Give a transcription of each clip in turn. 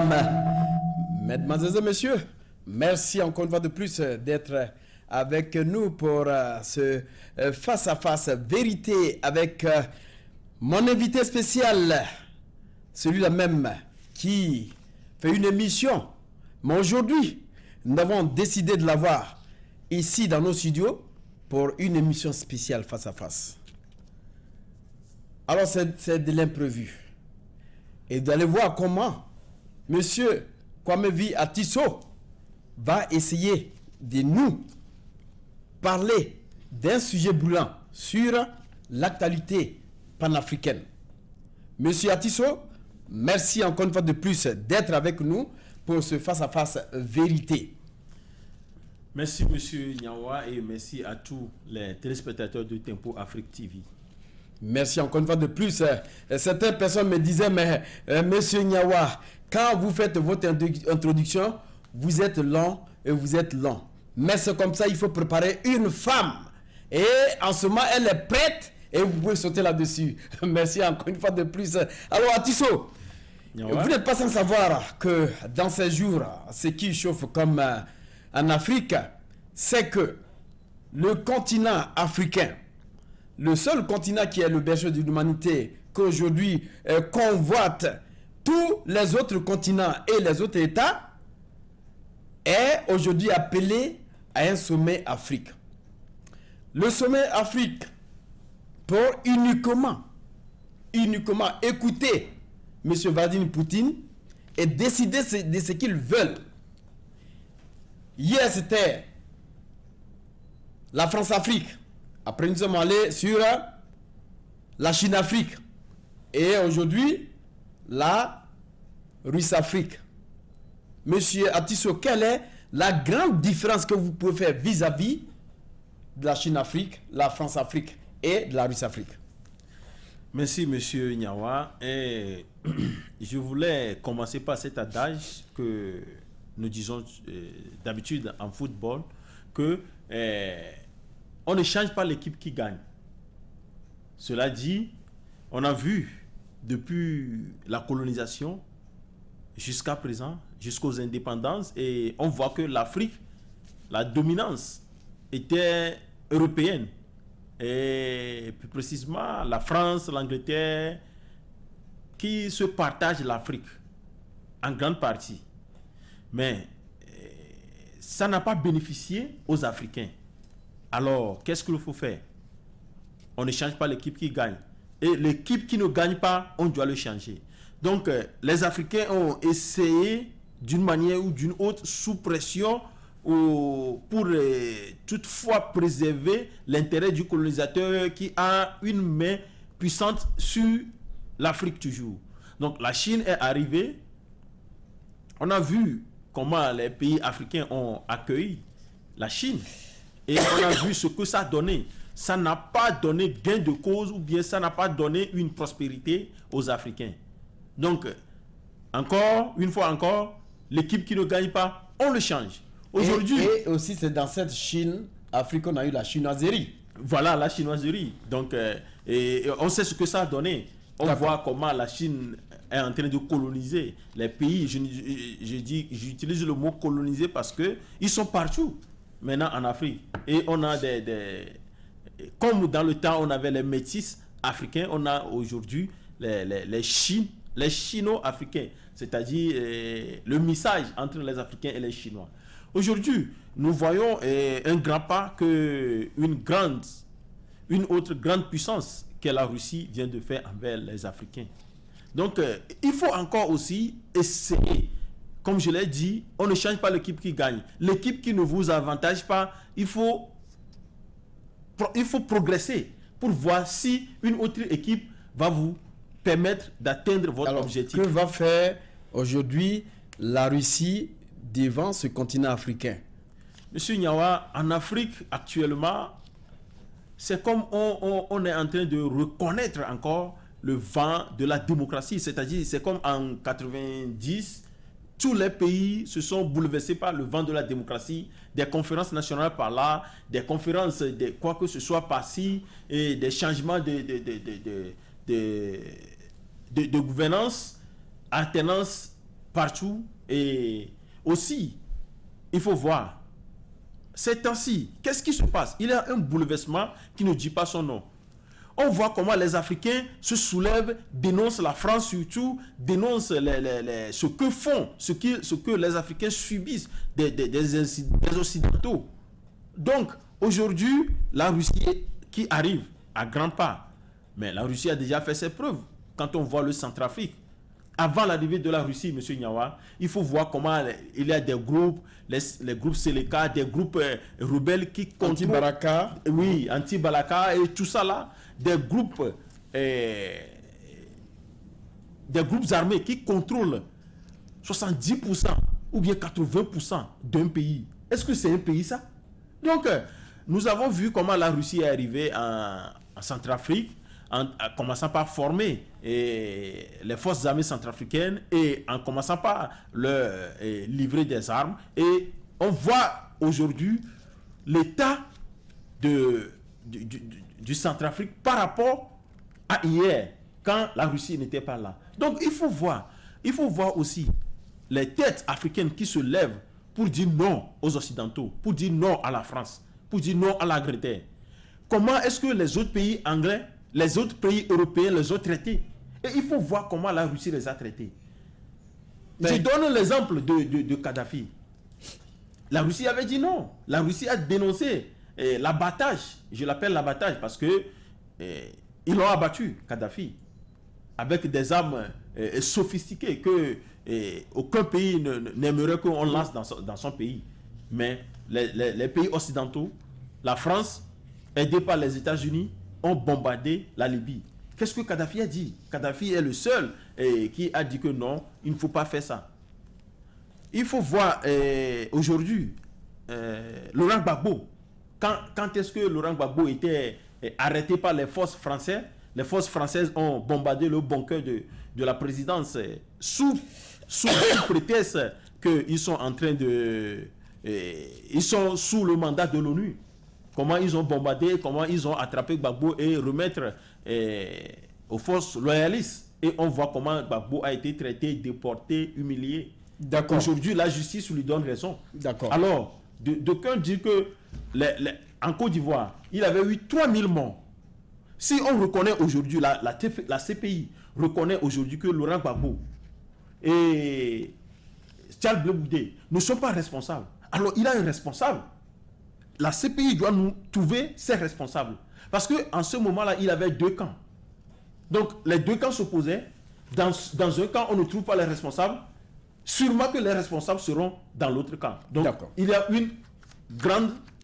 mesdames, mesdemoiselles et messieurs, merci encore une fois de plus d'être avec nous pour ce face-à-face vérité avec mon invité spécial, celui-là même qui fait une émission. Mais aujourd'hui, nous avons décidé de l'avoir ici dans nos studios pour une émission spéciale face-à-face. Alors c'est de l'imprévu. Et d'aller voir comment Monsieur Kwamevi Atisso va essayer de nous parler d'un sujet brûlant sur l'actualité panafricaine. Monsieur Atisso, merci encore une fois de plus d'être avec nous pour ce face-à-face vérité. Merci Monsieur Nyawa et merci à tous les téléspectateurs de Tempo Afrique TV. Merci encore une fois de plus. Certaines personnes me disaient, mais Monsieur Nyawa, quand vous faites votre introduction, vous êtes lent et vous êtes lent. Mais c'est comme ça, il faut préparer une femme. Et en ce moment, elle est prête et vous pouvez sauter là-dessus. Merci encore une fois de plus. Alors, Atisso, vous n'êtes pas sans savoir que dans ces jours, ce qui chauffe comme en Afrique, c'est que le continent africain, le seul continent qui est le berceau de l'humanité, qu'aujourd'hui convoite tous les autres continents et les autres États, est aujourd'hui appelé à un sommet Afrique. Le sommet Afrique, pour uniquement écouter M. Vladimir Poutine et décider de ce qu'ils veulent. Hier, c'était la France-Afrique. Après, nous sommes allés sur la Chine-Afrique. Et aujourd'hui, la Russie-Afrique. Monsieur Atisso, quelle est la grande différence que vous pouvez faire vis-à-vis de la Chine-Afrique, la France-Afrique et de la Russie-Afrique? Merci Monsieur Nyawa. Et je voulais commencer par cet adage que nous disons d'habitude en football, que on ne change pas l'équipe qui gagne. Cela dit, on a vu depuis la colonisation jusqu'à présent, jusqu'aux indépendances, et on voit que l'Afrique, la dominance était européenne. Et plus précisément, la France, l'Angleterre, qui se partagent l'Afrique en grande partie. Mais ça n'a pas bénéficié aux Africains. Alors, qu'est-ce qu'il faut faire? On ne change pas l'équipe qui gagne. Et l'équipe qui ne gagne pas, on doit le changer. Donc, les Africains ont essayé d'une manière ou d'une autre, sous pression, pour toutefois préserver l'intérêt du colonisateur qui a une main puissante sur l'Afrique toujours. Donc, la Chine est arrivée. On a vu comment les pays africains ont accueilli la Chine. Et on a vu ce que ça a donné. Ça n'a pas donné gain de cause ou bien ça n'a pas donné une prospérité aux Africains. Donc, encore, une fois encore, l'équipe qui ne gagne pas, on le change. Aujourd'hui. Et aussi, c'est dans cette Chine-Afrique qu'on a eu la chinoiserie. Voilà, la chinoiserie. Donc, et on sait ce que ça a donné. On voit comment la Chine est en train de coloniser les pays. J'utilise le mot coloniser parce qu'ils sont partout maintenant en Afrique. Et on a comme dans le temps, on avait les métis africains, on a aujourd'hui les Chino-Africains, c'est-à-dire le mixage entre les Africains et les Chinois. Aujourd'hui, nous voyons un grand pas que une autre grande puissance que la Russie vient de faire envers les Africains. Donc, il faut encore aussi essayer. Comme je l'ai dit, on ne change pas l'équipe qui gagne. L'équipe qui ne vous avantage pas, il faut progresser pour voir si une autre équipe va vous permettre d'atteindre votre objectif. Que va faire aujourd'hui la Russie devant ce continent africain? Monsieur Nyawa, en Afrique actuellement, c'est comme on est en train de reconnaître encore le vent de la démocratie. C'est-à-dire, c'est comme en 90, tous les pays se sont bouleversés par le vent de la démocratie, des conférences nationales par là, des conférences de quoi que ce soit par-ci, et des changements de gouvernance, alternance partout. Et aussi, il faut voir, ces temps-ci, qu'est-ce qui se passe? Il y a un bouleversement qui ne dit pas son nom. On voit comment les Africains se soulèvent, dénoncent la France surtout, dénoncent ce que font, ce que les Africains subissent des Occidentaux. Donc, aujourd'hui, la Russie qui arrive à grands pas, mais la Russie a déjà fait ses preuves. Quand on voit le Centrafrique, avant l'arrivée de la Russie, M. Nyawa, il faut voir comment il y a des groupes, les groupes Seleka, des groupes rebelles qui contrôlent... Anti-Balaka. Oui, anti-Balaka et tout ça là. Des groupes armés qui contrôlent 70% ou bien 80% d'un pays. Est-ce que c'est un pays ça? Donc, nous avons vu comment la Russie est arrivée en Centrafrique, en commençant par former les forces armées centrafricaines et en commençant par leur livrer des armes. Et on voit aujourd'hui l'état du Centrafrique par rapport à hier, quand la Russie n'était pas là. Donc il faut voir aussi les têtes africaines qui se lèvent pour dire non aux Occidentaux, pour dire non à la France, pour dire non à l'Angleterre. Comment est-ce que les autres pays anglais, les autres pays européens les ont traités? Et il faut voir comment la Russie les a traités. Je donne l'exemple de Kadhafi. La Russie avait dit non. La Russie a dénoncé l'abattage. Je l'appelle l'abattage parce que ils l'ont abattu, Kadhafi, avec des armes sophistiquées que aucun pays n'aimerait qu'on lance dans son pays. Mais les pays occidentaux, la France, aidée par les États-Unis, ont bombardé la Libye. Qu'est-ce que Kadhafi a dit? Kadhafi est le seul qui a dit que non, il ne faut pas faire ça. Il faut voir aujourd'hui Laurent Gbagbo. Quand est-ce que Laurent Gbagbo était arrêté par les forces françaises? Les forces françaises ont bombardé le bunker de la présidence sous prétexte qu'ils sont en train de... ils sont sous le mandat de l'ONU. Comment ils ont bombardé, comment ils ont attrapé Gbagbo et remettre aux forces loyalistes. Et on voit comment Gbagbo a été traité, déporté, humilié. D'accord. Aujourd'hui, la justice lui donne raison. D'accord. Alors, d'aucuns disent que en Côte d'Ivoire, il avait eu 3000 morts. Si on reconnaît aujourd'hui, la CPI reconnaît aujourd'hui que Laurent Gbagbo et Charles Blé Boudet ne sont pas responsables. Alors, il a un responsable. La CPI doit nous trouver ses responsables. Parce qu'en ce moment-là, il avait deux camps. Donc, les deux camps s'opposaient. Dans un camp, on ne trouve pas les responsables. Sûrement que les responsables seront dans l'autre camp. Donc, il y a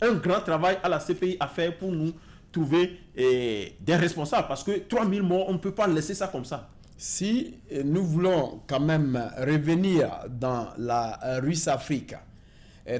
un grand travail à la CPI à faire pour nous trouver des responsables. Parce que 3000 morts, on ne peut pas laisser ça comme ça. Si nous voulons quand même revenir dans la Russe-Afrique,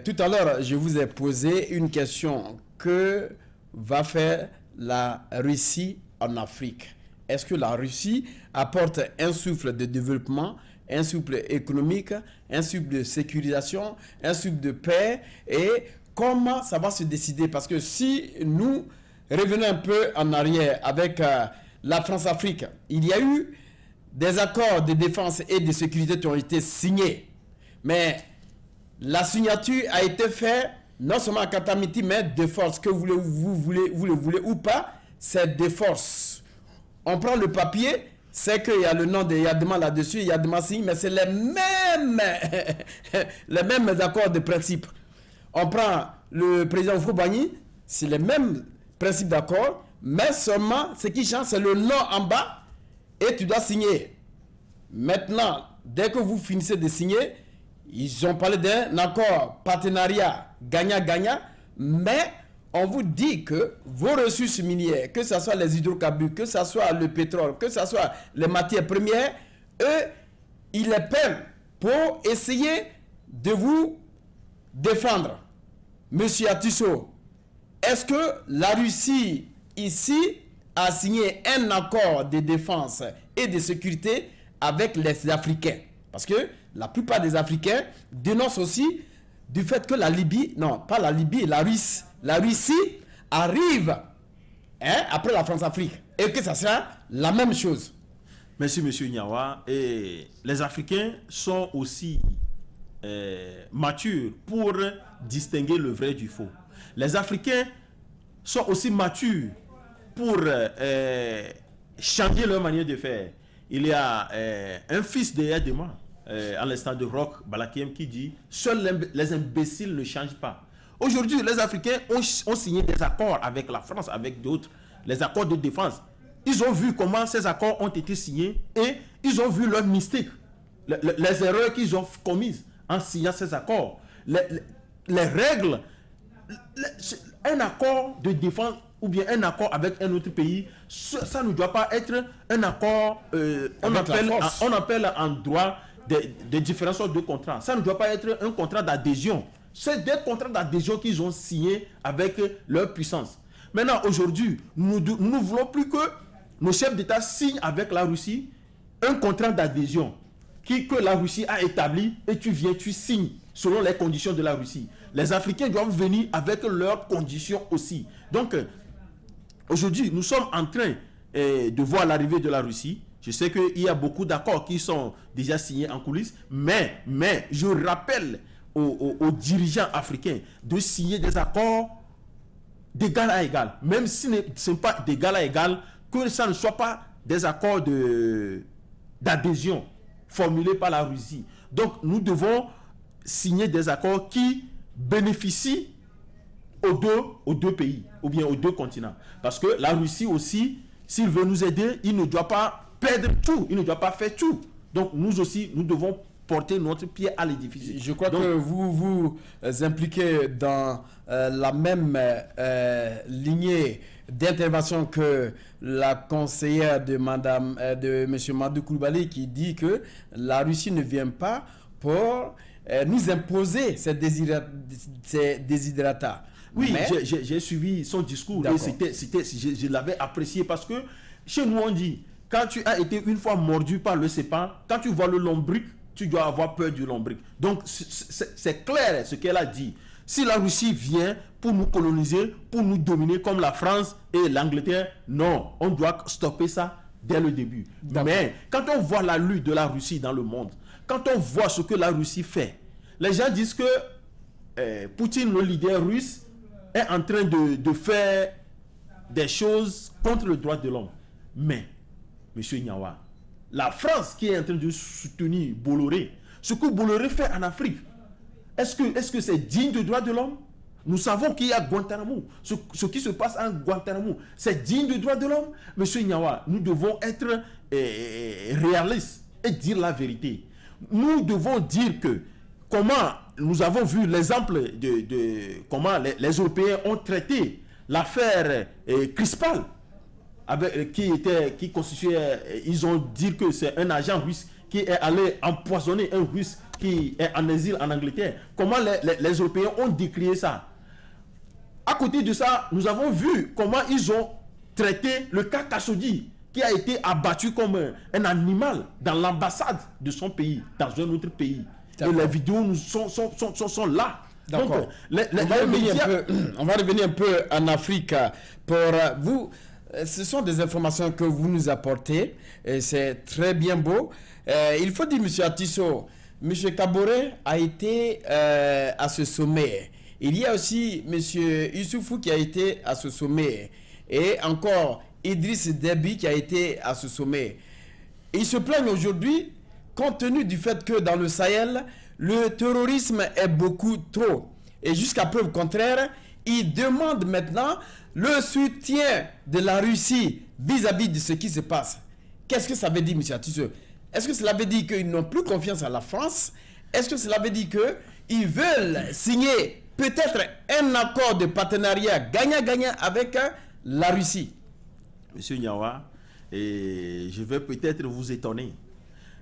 tout à l'heure, je vous ai posé une question. Que va faire la Russie en Afrique? Est-ce que la Russie apporte un souffle de développement, un souffle économique, un souffle de sécurisation, un souffle de paix? Et comment ça va se décider? Parce que si nous revenons un peu en arrière avec la France-Afrique, il y a eu des accords de défense et de sécurité qui ont été signés. Mais la signature a été faite non seulement à Katamiti, mais de force. Que vous le voulez ou pas, c'est de force. On prend le papier, c'est qu'il y a le nom de Yadema là-dessus, Yadema signe, mais c'est les mêmes accords de principe. On prend le président Oufou-Boigny, c'est les mêmes principes d'accord, mais seulement ce qui change, c'est le nom en bas et tu dois signer. Maintenant, dès que vous finissez de signer, ils ont parlé d'un accord partenariat gagnant-gagnant, mais on vous dit que vos ressources minières, que ce soit les hydrocarbures, que ce soit le pétrole, que ce soit les matières premières, eux, ils les perdent pour essayer de vous défendre. Monsieur Atisso, est-ce que la Russie, ici, a signé un accord de défense et de sécurité avec les Africains? Parce que la plupart des Africains dénoncent aussi du fait que la Libye, non, pas la Libye, la Russie arrive après la France-Afrique. Et que ça sera la même chose. Merci, monsieur Nyawa. Et les Africains sont aussi matures pour distinguer le vrai du faux. Les Africains sont aussi matures pour changer leur manière de faire. Il y a un fils de Yadema, à l'instant de Roch Balakiem, qui dit « Seuls les imbéciles ne changent pas ». Aujourd'hui, les Africains ont signé des accords avec la France, avec d'autres, les accords de défense. Ils ont vu comment ces accords ont été signés et ils ont vu leur mystique, les erreurs qu'ils ont commises en signant ces accords. Les règles, un accord de défense ou bien un accord avec un autre pays, ça ne doit pas être un accord, on appelle en droit des différentes sortes de contrats. Ça ne doit pas être un contrat d'adhésion. C'est des contrats d'adhésion qu'ils ont signés avec leur puissance. Maintenant, aujourd'hui, nous ne voulons plus que nos chefs d'État signent avec la Russie un contrat d'adhésion que la Russie a établi et tu viens, tu signes selon les conditions de la Russie. Les Africains doivent venir avec leurs conditions aussi. Donc, aujourd'hui, nous sommes en train de voir l'arrivée de la Russie. Je sais qu'il y a beaucoup d'accords qui sont déjà signés en coulisses, mais je rappelle aux dirigeants africains de signer des accords d'égal à égal, même si ce n'est pas d'égal à égal, que ça ne soit pas des accords d'adhésion formulés par la Russie. Donc nous devons signer des accords qui bénéficient aux deux pays, ou bien aux deux continents. Parce que la Russie aussi, s'il veut nous aider, il ne doit pas perdre tout, il ne doit pas faire tout. Donc nous aussi, nous devons porter notre pied à l'édifice. Je crois que vous impliquez dans la même lignée d'intervention que la conseillère de M. Madou Koulibaly, qui dit que la Russie ne vient pas pour nous imposer ces desiderata. Oui, j'ai suivi son discours et je l'avais apprécié parce que chez nous on dit, quand tu as été une fois mordu par le serpent, quand tu vois le lombric, tu dois avoir peur du lombric. Donc c'est clair ce qu'elle a dit. Si la Russie vient pour nous coloniser, pour nous dominer comme la France et l'Angleterre, non, on doit stopper ça dès le début. Mais quand on voit la lutte de la Russie dans le monde, quand on voit ce que la Russie fait, les gens disent que Poutine, le leader russe, est en train de faire des choses contre le droit de l'homme. Mais, M. Nyawa, la France qui est en train de soutenir Bolloré, ce que Bolloré fait en Afrique, est-ce que c'est digne de droit de l'homme? Nous savons qu'il y a Guantanamo. Ce qui se passe en Guantanamo, c'est digne de droit de l'homme? Monsieur Nyawa, nous devons être réalistes et dire la vérité. Nous devons dire que comment nous avons vu l'exemple de comment les Européens ont traité l'affaire Krispal, qui constituait, ils ont dit que c'est un agent russe qui est allé empoisonner un Russe qui est en exil en Angleterre. Comment les Européens ont décrié ça? À côté de ça, nous avons vu comment ils ont traité le cas Khashoggi, qui a été abattu comme un animal dans l'ambassade de son pays, dans un autre pays. Et les vidéos sont là. Donc, on va revenir un peu en Afrique pour vous. Ce sont des informations que vous nous apportez et c'est très bien beau. Il faut dire, M. Atisso, M. Kaboré a été à ce sommet. Il y a aussi M. Issoufou qui a été à ce sommet. Et encore Idriss Déby qui a été à ce sommet. Et ils se plaignent aujourd'hui, compte tenu du fait que dans le Sahel, le terrorisme est beaucoup trop. Et jusqu'à preuve contraire, ils demandent maintenant le soutien de la Russie vis-à-vis de ce qui se passe. Qu'est-ce que ça veut dire, M. Atisso? Est-ce que cela veut dire qu'ils n'ont plus confiance à la France? Est-ce que cela veut dire qu'ils veulent signer peut-être un accord de partenariat gagnant-gagnant avec la Russie? Monsieur Nyawa, et je vais peut-être vous étonner.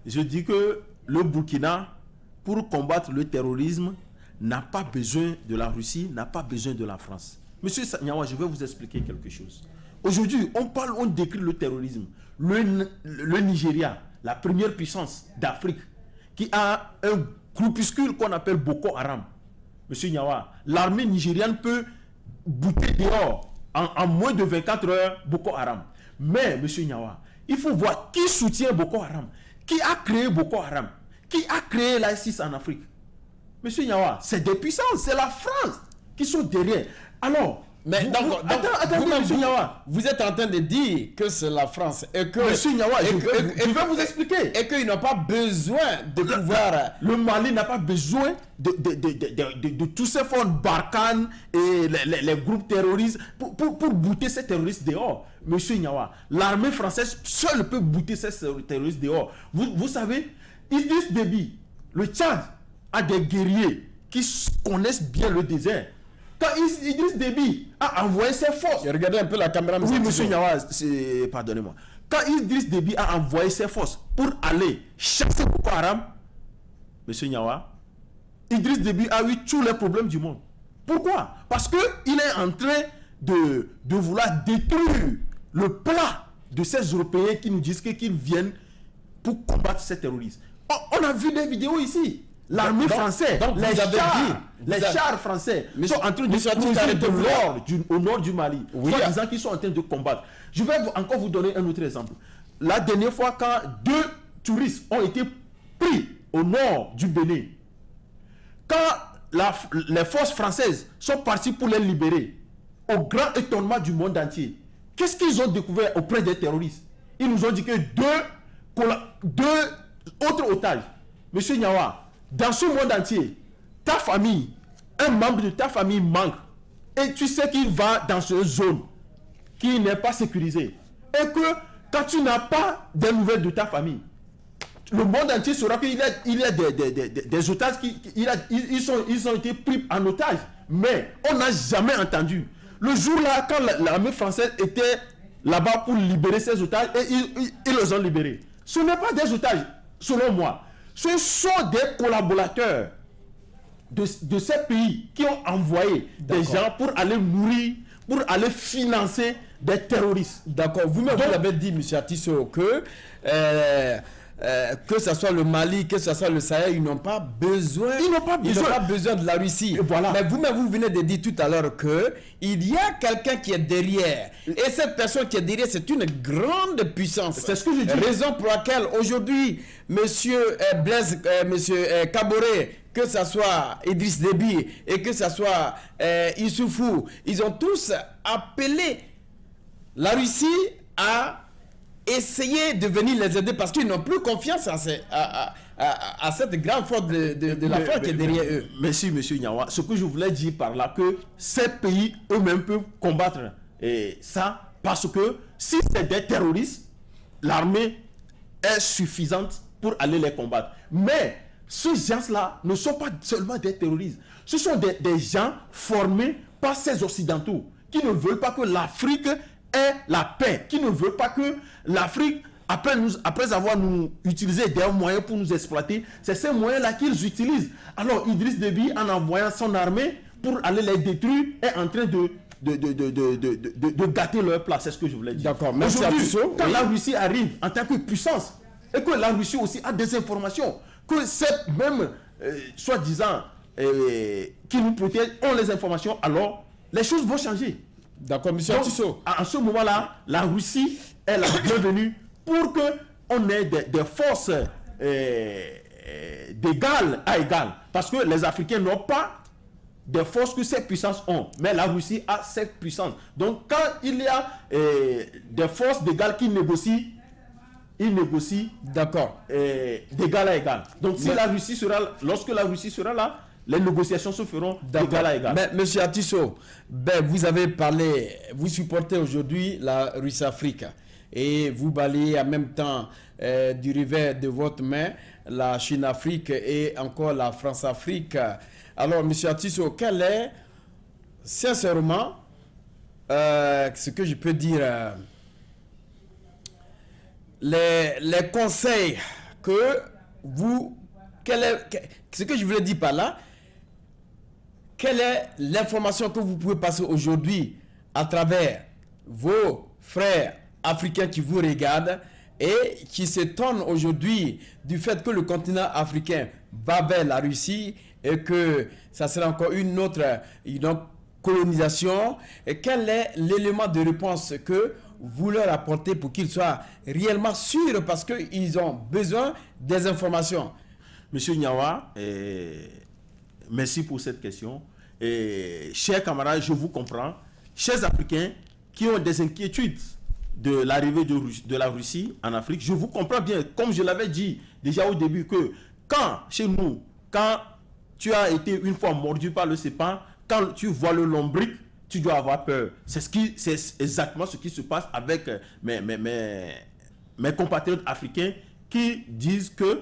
Je dis que le Burkina, pour combattre le terrorisme, n'a pas besoin de la Russie, n'a pas besoin de la France. Monsieur Nyawa, je vais vous expliquer quelque chose. Aujourd'hui, on décrit le terrorisme. Le Nigeria, la première puissance d'Afrique, qui a un groupuscule qu'on appelle Boko Haram. Monsieur Nyawa, l'armée nigériane peut bouter dehors en moins de 24 heures Boko Haram. Mais, Monsieur Nyawa, il faut voir qui soutient Boko Haram, qui a créé Boko Haram, qui a créé l'ISIS en Afrique. Monsieur Nyawa, c'est des puissances, c'est la France qui sont derrière. Alors, mais vous êtes en train de dire que c'est la France et que Monsieur Nyawa, je vais vous expliquer. Et qu'ils n'ont pas besoin de pouvoir. Le Mali n'a pas besoin de tous ces fonds Barkhane et les groupes terroristes pour bouter ces terroristes dehors. Monsieur Nyawa, l'armée française seule peut bouter ces terroristes dehors. Vous savez, Idriss Déby, le Tchad, a des guerriers qui connaissent bien le désert. Quand Idriss Déby a envoyé ses forces... Regardez un peu la caméra. Oui, monsieur Nyawa, pardonnez-moi. Quand Idriss Déby a envoyé ses forces pour aller chasser Boko Haram, monsieur Nyawa, Idriss Déby a eu tous les problèmes du monde. Pourquoi? Parce qu'il est en train de vouloir détruire le plat de ces Européens qui nous disent qu'ils viennent pour combattre ces terroristes. On a vu des vidéos ici. L'armée française, les chars français sont en train de creuser de l'or au nord du Mali, soit disant qu'ils sont en train de combattre. Je vais encore vous donner un autre exemple. La dernière fois, quand 2 touristes ont été pris au nord du Bénin, quand les forces françaises sont parties pour les libérer, au grand étonnement du monde entier, qu'est-ce qu'ils ont découvert auprès des terroristes? Ils nous ont dit que 2 autres otages, monsieur Nyawa, dans ce monde entier, ta famille, un membre de ta famille manque. Et tu sais qu'il va dans une zone qui n'est pas sécurisée. Et que quand tu n'as pas de nouvelles de ta famille, le monde entier saura qu'il y a des otages, ils ont été pris en otage. Mais on n'a jamais entendu. Le jour-là, quand l'armée française était là-bas pour libérer ces otages, et ils les ont libérés. Ce n'est pas des otages, selon moi. Ce sont des collaborateurs de ces pays qui ont envoyé des gens pour aller nourrir, pour aller financer des terroristes. D'accord. Vous-même, vous l'avez dit, M. Atisso, que ce soit le Mali, que ce soit le Sahel, ils n'ont pas besoin. Ils n'ont pas besoin de la Russie. Voilà. Mais vous-même, vous venez de dire tout à l'heure que il y a quelqu'un qui est derrière. Et cette personne qui est derrière, c'est une grande puissance. C'est ce que je dis. Raison pour laquelle aujourd'hui, monsieur Blaise, monsieur Kaboré, que ce soit Idriss Déby et que ce soit Issoufou, ils ont tous appelé la Russie à essayer de venir les aider parce qu'ils n'ont plus confiance à cette grande force de la France qui est derrière eux. Merci, monsieur Nyawa. Ce que je voulais dire par là, que ces pays eux-mêmes peuvent combattre ça, parce que si c'est des terroristes, l'armée est suffisante pour aller les combattre. Mais ces gens-là ne sont pas seulement des terroristes. Ce sont des gens formés par ces Occidentaux qui ne veulent pas que l'Afrique ait la paix, qui ne veulent pas que l'Afrique, après avoir nous utilisé des moyens pour nous exploiter, c'est ces moyens-là qu'ils utilisent. Alors Idriss Déby, en envoyant son armée pour aller les détruire, est en train de gâter leur place. C'est ce que je voulais dire. D'accord, merci à tous. Quand la Russie arrive en tant que puissance, et que la Russie aussi a des informations, que cette même, soi-disant, qui nous protège, ont les informations, alors les choses vont changer. D'accord, monsieur Atisso. En ce moment-là, la Russie est la bienvenue pour qu'on ait des forces d'égal à égal. Parce que les Africains n'ont pas des forces que ces puissances ont. Mais la Russie a cette puissance. Donc, quand il y a des forces d'égal qui négocient, ils négocient d'égal à égal. Donc, si la Russie sera, lorsque la Russie sera là, les négociations se feront d'égal à égal. Mais monsieur Atisso, vous avez parlé, vous supportez aujourd'hui la Russie-Afrique et vous balayez en même temps du revers de votre main la Chine-Afrique et encore la France-Afrique. Alors, monsieur Atisso, quel est sincèrement ce que je peux dire, les conseils que vous, ce que je voulais dire par là, quelle est l'information que vous pouvez passer aujourd'hui à travers vos frères africains qui vous regardent et qui s'étonnent aujourd'hui du fait que le continent africain va vers la Russie et que ça sera encore une autre colonisation? Et quel est l'élément de réponse que vous leur apportez pour qu'ils soient réellement sûrs parce qu'ils ont besoin des informations? Monsieur Nyawa, merci pour cette question. Chers camarades, je vous comprends. Chers Africains qui ont des inquiétudes de l'arrivée de la Russie en Afrique, je vous comprends bien. Comme je l'avais dit déjà au début, que quand, chez nous, quand tu as été une fois mordu par le serpent, quand tu vois le lombric, tu dois avoir peur. C'est exactement ce qui se passe avec mes compatriotes africains qui disent que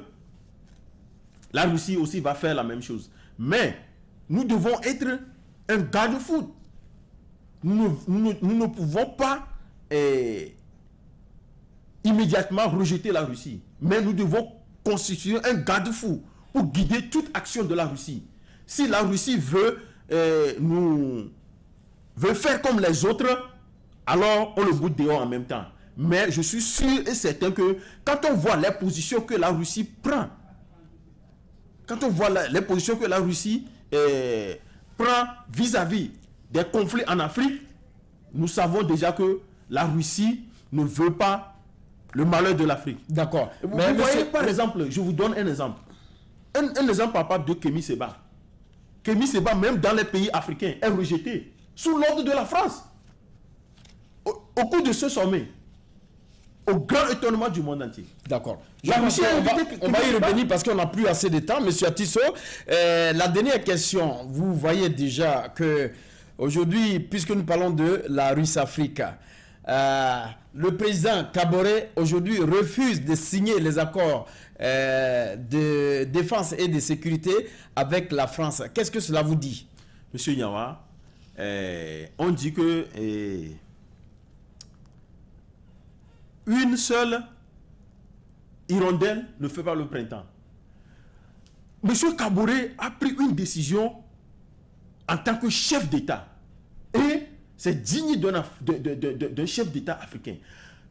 la Russie aussi va faire la même chose. Mais nous devons être un garde-fou. Nous ne pouvons pas immédiatement rejeter la Russie. Mais nous devons constituer un garde-fou pour guider toute action de la Russie. Si la Russie veut faire comme les autres, alors on le boute dehors en même temps. Mais je suis sûr et certain que quand on voit les positions que la Russie prend, quand on voit les positions que la Russie prend vis-à-vis des conflits en Afrique, nous savons déjà que la Russie ne veut pas le malheur de l'Afrique. D'accord. Vous voyez, par exemple, je vous donne un exemple. Un exemple palpable de Kémy Séba. Kémy Séba, même dans les pays africains, est rejeté sous l'ordre de la France. Au cours de ce sommet, au grand étonnement du monde entier. D'accord. On va y revenir parce qu'on n'a plus assez de temps. Monsieur Atisso, la dernière question. Vous voyez déjà que aujourd'hui, puisque nous parlons de la Russie-Afrique, le président Kaboré aujourd'hui refuse de signer les accords de défense et de sécurité avec la France. Qu'est-ce que cela vous dit? Monsieur Nyawa, on dit que une seule hirondelle ne fait pas le printemps. Monsieur Kaboré a pris une décision en tant que chef d'État. Et c'est digne d'un chef d'État africain.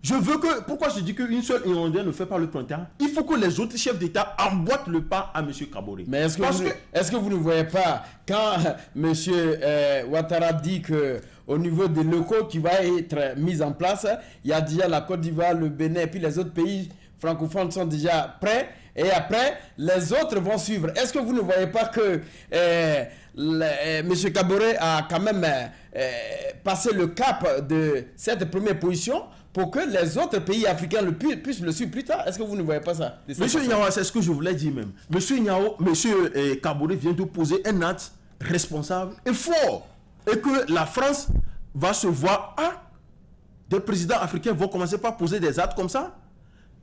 Je veux que, pourquoi je dis qu'une seule hirondelle ne fait pas le printemps? Il faut que les autres chefs d'État emboîtent le pas à M. Kaboré. Mais est-ce que vous ne voyez pas, quand M. Ouattara dit qu'au niveau des locaux qui va être mis en place, il y a déjà la Côte d'Ivoire, le Bénin, et puis les autres pays francophones sont déjà prêts, et après, les autres vont suivre. Est-ce que vous ne voyez pas que M. Kaboré a quand même passé le cap de cette première position pour que les autres pays africains puissent le suivre plus tard? Est-ce que vous ne voyez pas ça? Monsieur Nyawa, c'est ce que je voulais dire même. Monsieur Kaboré vient de poser un acte responsable et fort. Et que la France va se voir, des présidents africains vont commencer par poser des actes comme ça.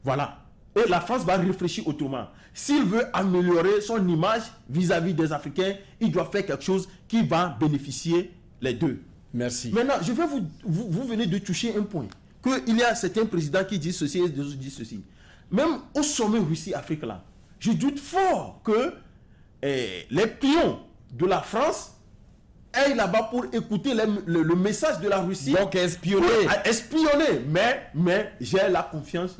Voilà. Et la France va réfléchir autrement. S'il veut améliorer son image vis-à-vis des Africains, il doit faire quelque chose qui va bénéficier les deux. Merci. Maintenant, je vais vous venez de toucher un point. Qu'il y a certains présidents qui disent ceci et d'autres disent ceci. Même au sommet Russie-Afrique là, je doute fort que les pions de la France aillent là-bas pour écouter le message de la Russie. Donc espionner. Espionner. Mais j'ai la confiance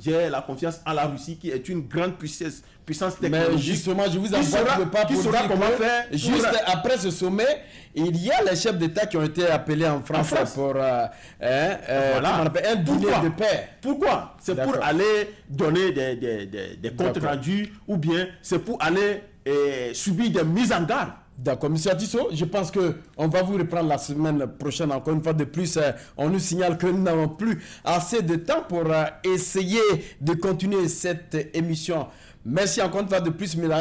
en la Russie qui est une grande puissance technologique. Mais justement, je vous envoie le pas pour dire comment faire. Juste après ce sommet, il y a les chefs d'État qui ont été appelés en France pour un dîner de paix. Pourquoi? C'est pour aller donner des comptes rendus ou bien c'est pour aller subir des mises en garde. D'accord, M. Atisso, je pense qu'on va vous reprendre la semaine prochaine. Encore une fois de plus, on nous signale que nous n'avons plus assez de temps pour essayer de continuer cette émission. Merci encore une fois de plus, M.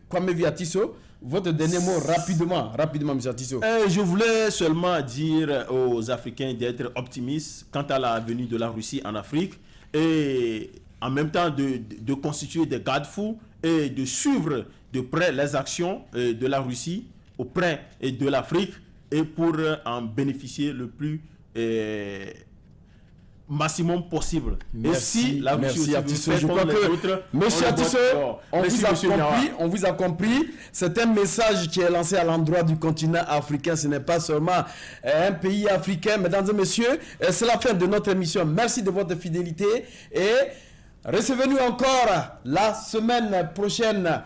Kwamevi Atisso. Votre dernier mot, rapidement, M. Atisso. Je voulais seulement dire aux Africains d'être optimistes quant à la venue de la Russie en Afrique et en même temps de constituer des garde-fous et de suivre de près les actions de la Russie auprès de l'Afrique et pour en bénéficier le plus maximum possible. Merci, et si la Russie Atisso, je crois que Monsieur Atisso, on vous a compris. C'est un message qui est lancé à l'endroit du continent africain. Ce n'est pas seulement un pays africain, mesdames et messieurs. C'est la fin de notre émission. Merci de votre fidélité et recevez-nous encore la semaine prochaine